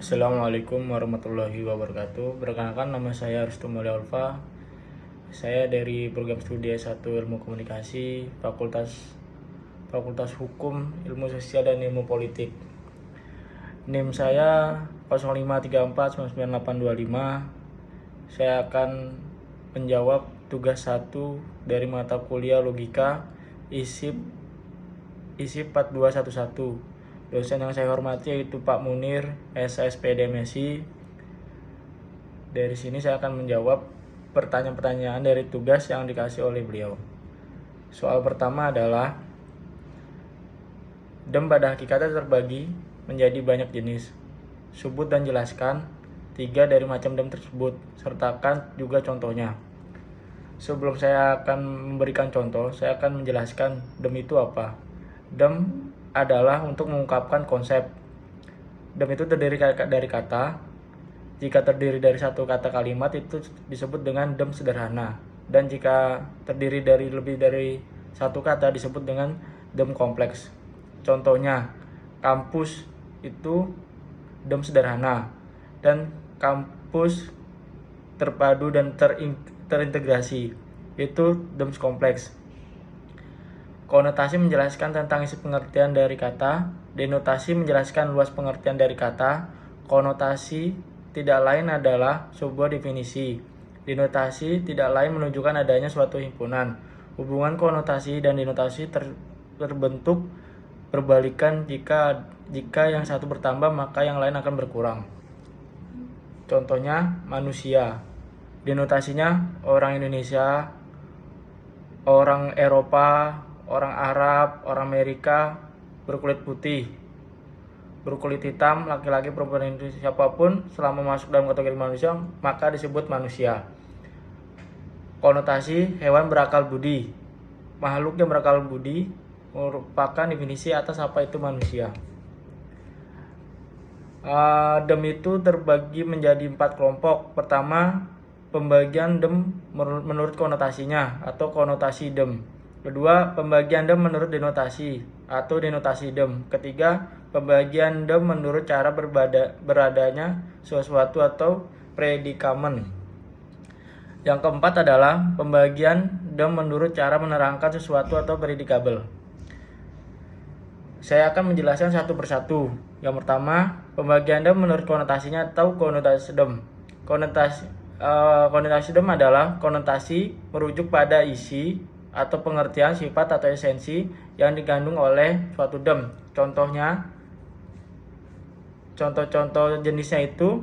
Assalamualaikum warahmatullahi wabarakatuh. Perkenalkan, nama saya Aristo Alfa. Saya dari program studi S1 Ilmu Komunikasi, Fakultas Hukum, Ilmu Sosial dan Ilmu Politik. NIM saya 0534998825. Saya akan menjawab tugas 1 dari mata kuliah Logika ISIP 4211. Dosen yang saya hormati yaitu Pak Munir, SSPD MSI. Dari sini saya akan menjawab pertanyaan-pertanyaan dari tugas yang dikasih oleh beliau. Soal pertama adalah, dem pada hakikatnya terbagi menjadi banyak jenis. Sebut dan jelaskan 3 dari macam dem tersebut, sertakan juga contohnya. Sebelum saya akan memberikan contoh, saya akan menjelaskan dem itu apa. Dem adalah untuk mengungkapkan konsep. Dem itu terdiri dari kata. Jika terdiri dari satu kata kalimat itu disebut dengan dem sederhana. Dan jika terdiri dari lebih dari satu kata disebut dengan dem kompleks. Contohnya, kampus itu dem sederhana dan kampus terpadu dan terintegrasi itu dem kompleks. Konotasi menjelaskan tentang isi pengertian dari kata. Denotasi menjelaskan luas pengertian dari kata. Konotasi tidak lain adalah sebuah definisi. Denotasi tidak lain menunjukkan adanya suatu himpunan. Hubungan konotasi dan denotasi terbentuk berbalikan jika yang satu bertambah maka yang lain akan berkurang. Contohnya, manusia. Denotasinya orang Indonesia, orang Eropa, orang Arab, orang Amerika, berkulit putih, berkulit hitam, laki-laki, perempuan, Indonesia, siapapun selama masuk dalam kategori manusia maka disebut manusia. Konotasi, hewan berakal budi. Makhluk yang berakal budi merupakan definisi atas apa itu manusia. Dem itu terbagi menjadi 4 kelompok. Pertama, pembagian dem menurut konotasinya atau konotasi dem. Kedua, pembagian dem menurut denotasi atau denotasi dem. Ketiga, pembagian dem menurut cara beradanya sesuatu atau predikamen. Yang keempat adalah pembagian dem menurut cara menerangkan sesuatu atau predikabel. Saya akan menjelaskan satu persatu. Yang pertama, pembagian dem menurut konotasinya atau konotasi dem. Konotasi dem adalah konotasi merujuk pada isi atau pengertian, sifat atau esensi yang digandung oleh suatu dem. Contoh jenisnya itu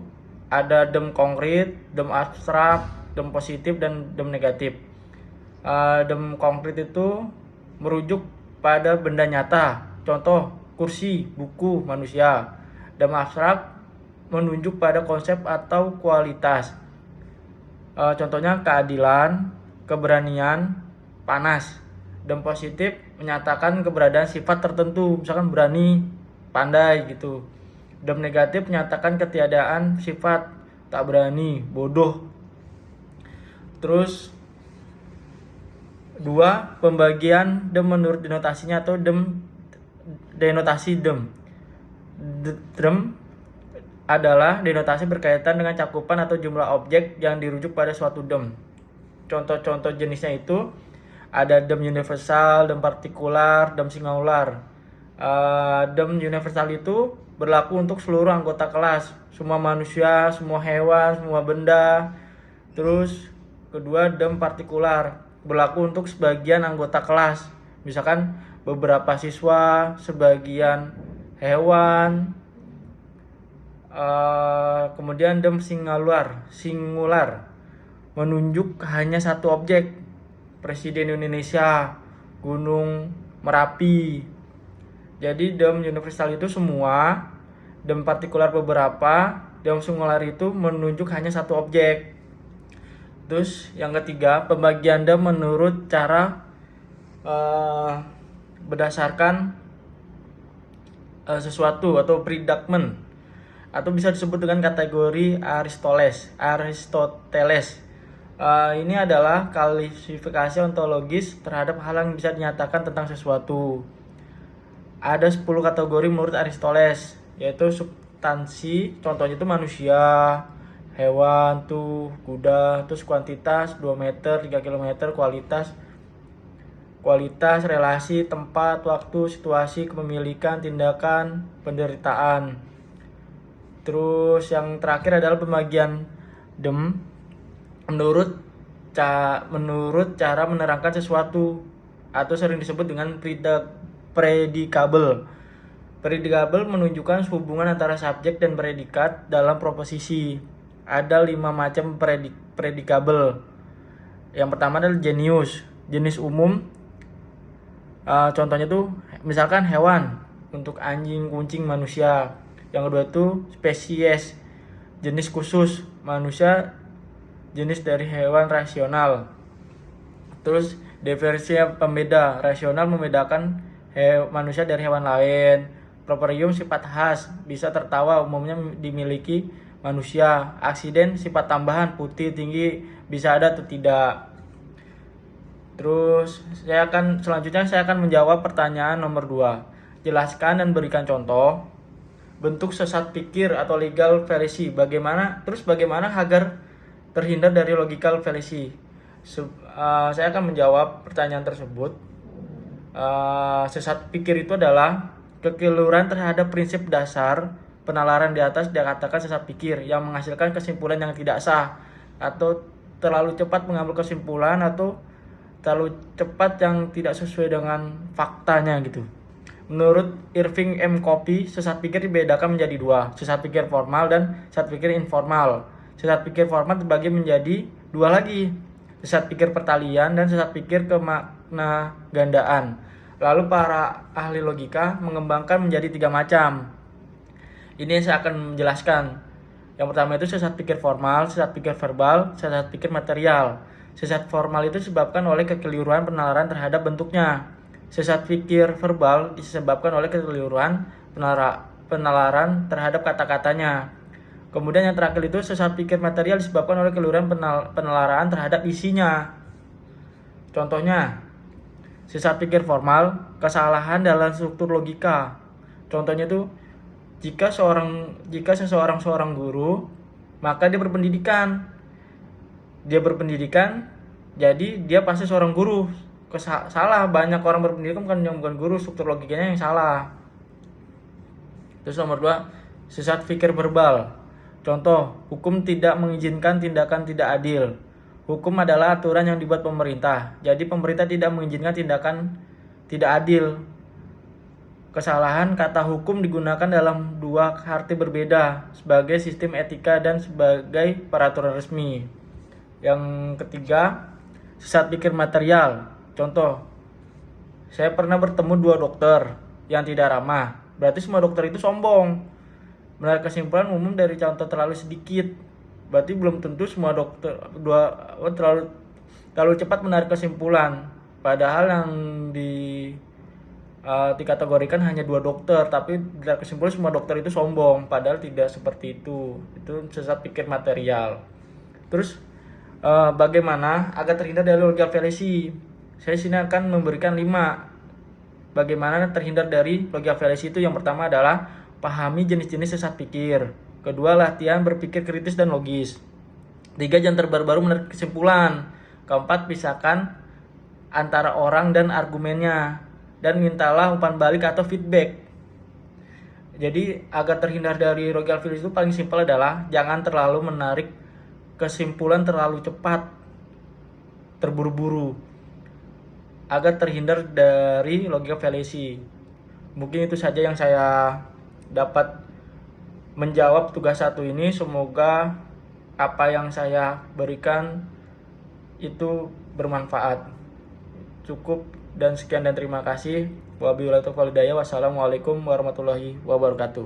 ada dem konkret, dem abstrak, dem positif, dan dem negatif. Dem konkret itu merujuk pada benda nyata, contoh kursi, buku, manusia. Dem abstrak menunjuk pada konsep atau kualitas. Contohnya keadilan, keberanian, panas. Dem positif menyatakan keberadaan sifat tertentu, misalkan berani, pandai gitu. Dem negatif menyatakan ketiadaan sifat, tak berani, bodoh. Terus 2, pembagian dem menurut denotasinya atau denotasi dem. Dem adalah denotasi berkaitan dengan cakupan atau jumlah objek yang dirujuk pada suatu dem. Contoh-contoh jenisnya itu ada dem universal, dem partikular, dem singular. Dem universal itu berlaku untuk seluruh anggota kelas, semua manusia, semua hewan, semua benda. Terus kedua, dem partikular berlaku untuk sebagian anggota kelas, misalkan beberapa siswa, sebagian hewan. Kemudian dem singular menunjuk hanya satu objek, Presiden Indonesia, Gunung Merapi. Jadi dem universal itu semua, dem partikular beberapa, dem singular itu menunjuk hanya satu objek. Terus yang ketiga, pembagian dem menurut cara berdasarkan sesuatu atau predikmen, atau bisa disebut dengan kategori Aristoteles. Ini adalah klasifikasi ontologis terhadap hal yang bisa dinyatakan tentang sesuatu. Ada 10 kategori menurut Aristoteles, yaitu substansi, contohnya itu manusia, hewan tuh, kuda. Terus kuantitas 2 meter, 3 kilometer. Kualitas, relasi, tempat, waktu, situasi, kepemilikan, tindakan, penderitaan. Terus yang terakhir adalah pembagian dem menurut cara menerangkan sesuatu atau sering disebut dengan predikabel. Predikabel menunjukkan hubungan antara subjek dan predikat dalam proposisi. Ada 5 macam predikabel. Yang pertama adalah jenis umum. Contohnya tuh misalkan hewan, untuk anjing, kucing, manusia. Yang kedua itu spesies, jenis khusus, manusia jenis dari hewan rasional. Terus diversia pembeda, rasional membedakan manusia dari hewan lain. Proprium sifat khas, bisa tertawa, umumnya dimiliki manusia. Aksiden sifat tambahan, putih, tinggi, bisa ada atau tidak. Terus selanjutnya saya akan menjawab pertanyaan nomor 2. Jelaskan dan berikan contoh bentuk sesat pikir atau legal fallacy. Bagaimana agar terhindar dari logical fallacy? Saya akan menjawab pertanyaan tersebut. Sesat pikir itu adalah kekeliruan terhadap prinsip dasar penalaran di atas dikatakan sesat pikir yang menghasilkan kesimpulan yang tidak sah, atau terlalu cepat mengambil kesimpulan, atau terlalu cepat yang tidak sesuai dengan faktanya gitu. Menurut Irving M. Copy, sesat pikir dibedakan menjadi 2, sesat pikir formal dan sesat pikir informal. Sesat pikir formal terbagi menjadi 2 lagi, sesat pikir pertalian dan sesat pikir kemakna gandaan. Lalu para ahli logika mengembangkan menjadi 3 macam. Ini saya akan menjelaskan. Yang pertama itu sesat pikir formal, sesat pikir verbal, sesat pikir material. Sesat formal itu disebabkan oleh kekeliruan penalaran terhadap bentuknya. Sesat pikir verbal disebabkan oleh kekeliruan penalaran terhadap kata-katanya. Kemudian yang terakhir itu sesat pikir material disebabkan oleh kekeliruan penalaran terhadap isinya. Contohnya, sesat pikir formal, kesalahan dalam struktur logika. Contohnya itu jika seseorang guru, maka dia berpendidikan. Jadi dia pasti seorang guru. Salah, banyak orang berpendidikan bukan guru, struktur logikanya yang salah. Terus nomor 2, sesat pikir verbal. Contoh, hukum tidak mengizinkan tindakan tidak adil. Hukum adalah aturan yang dibuat pemerintah. Jadi pemerintah tidak mengizinkan tindakan tidak adil. Kesalahan kata hukum digunakan dalam 2 arti berbeda, sebagai sistem etika dan sebagai peraturan resmi. Yang ketiga, sesat pikir material. Contoh, saya pernah bertemu 2 dokter yang tidak ramah. Berarti semua dokter itu sombong. Menarik kesimpulan umum dari contoh terlalu sedikit. Berarti belum tentu semua dokter terlalu cepat menarik kesimpulan. Padahal yang dikategorikan hanya 2 dokter, tapi menarik kesimpulan semua dokter itu sombong. Padahal tidak seperti itu. Itu sesat pikir material. Terus bagaimana agar terhindar dari logical fallacy? Saya sini akan memberikan 5 bagaimana terhindar dari logical fallacy itu. Yang pertama adalah pahami jenis-jenis sesat pikir. Kedua, latihan berpikir kritis dan logis. 3, jangan terbaru-baru menarik kesimpulan. Keempat, pisahkan antara orang dan argumennya. Dan mintalah umpan balik atau feedback. Jadi agar terhindar dari logical fallacy itu paling simpel adalah jangan terlalu menarik kesimpulan terlalu cepat, terburu-buru, agar terhindar dari logical fallacy. Mungkin itu saja yang saya dapat menjawab tugas 1 ini. Semoga apa yang saya berikan itu bermanfaat. Cukup dan sekian dan terima kasih. Wabillahi taufiq wal hidayah. Wassalamualaikum warahmatullahi wabarakatuh.